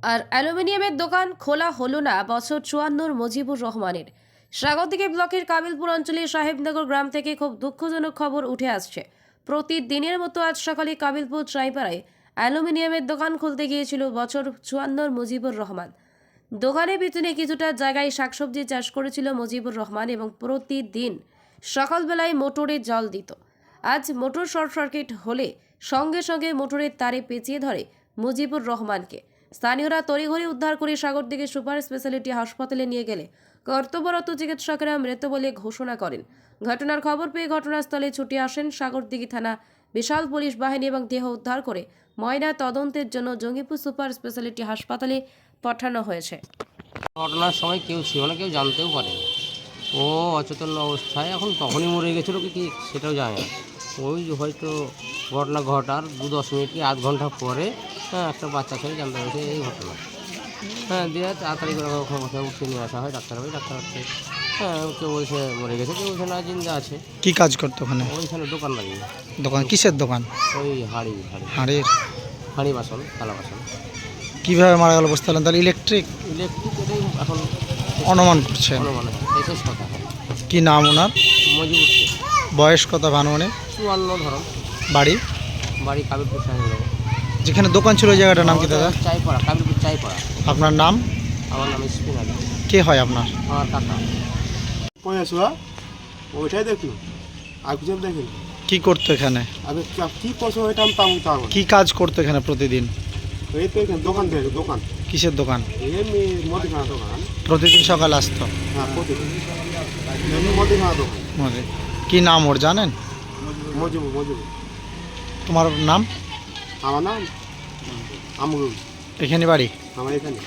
আর অ্যালুমিনিয়ামের দোকান খোলা হলো না বছর 54 মুজিবুর রহমানের। স্বাগতিক ব্লকের কাবিলপুর অঞ্চলের সাহেবনগর গ্রাম থেকে খুব দুঃখজনক খবর উঠে আসছে। প্রতিদিনের মতো আজ সকালে কাবিলপুর ট্রাইপাড়ায় অ্যালুমিনিয়ামের দোকান খুলতে গিয়েছিল বছর 54 মুজিবুর রহমান। দোকানের পিছনে কিছুটা জায়গায় শাকসবজি চাষ করেছিল মুজিবুর রহমান এবং প্রতিদিন সকালবেলায় মোটরে জল দিত। আজ মোটর শর্ট সার্কিট হলে সঙ্গে সঙ্গে মোটরের তারে পেঁচিয়ে ধরে মুজিবুর রহমানকে। স্থানীয়রা তড়িঘড়ি উদ্ধার করে সাগরদিঘি সুপার স্পেশালিটি হাসপাতালে নিয়ে গেলে কর্তব্যরত চিকিৎসকেরা মৃত বলে ঘোষণা করেন। ঘটনার খবর পেয়ে ঘটনাস্থলে ছুটে আসেন সাগরদিঘি থানা বিশাল পুলিশ বাহিনী এবং দেহ উদ্ধার করে ময়না তদন্তের জন্য জঙ্গিপুর সুপার স্পেশালিটি হাসপাতালে পাঠানো হয়েছে। ঘটনার সময় কেউ ছিল না, কেউ জানতেও পারেনি। ও অচেতন অবস্থায় এখন তখনই মরে গেছিলো কি সেটাও জানে না। ওই হয়তো ঘটনা ঘটার 2-10 মিনিট কি আধ ঘন্টা পরে একটা বাচ্চা ছেলে জানতে পেরেছে এই ঘটনা। দিয়ে তাড়াতাড়ি করে উঠে নিয়ে আসা হয় ডাক্তার হচ্ছে। কেউ বলছে মরে গেছে, কেউ বলছে না জিন্দা আছে। কি কাজ করতো ওখানে? ওইখানে দোকান লাগিয়ে। দোকান কিসের দোকান? ওই হাড়ের। হাঁড়ি বাসন, থালা বাসন। কিভাবে মারা গেল বুঝতে পারলেন? তাহলে ইলেকট্রিক এটাই এখন অনুমান করছেন। অনুমান হয়, শেষ কথা। কি নাম ওনার? মজিবুর শেখ। বয়স কত ভানুমানে? 54 ধরুন। বাড়ি কাবিলপুর সাহেব। যেখানে দোকান ছিল ওই জায়গাটার নাম কি দাদা? চাইপাড়া, কাবিলপুর চাইপাড়া। আপনার নাম? আমার নাম ইসপিন আলী। কে হয় আপনার? আমার কাকা। ওইটাই দেখুন, আর কিছু দেখুন। কি করতো এখানে? আমি কি করছো ওইটা আমি তাও কি কাজ করতো এখানে প্রতিদিন? এই তো এখানে দোকান থেকে দোকান, কিসের দোকান? এমনি মুদিখানা দোকান। প্রতিদিন সকালে আসতো? হ্যাঁ, প্রতিদিন এমনি মুদিখানা দোকান। কি নাম ওর জানেন? মজিবুর। তোমার নাম? আমার নাম আমরুল। এখানে বাড়ি? আমার এখানে।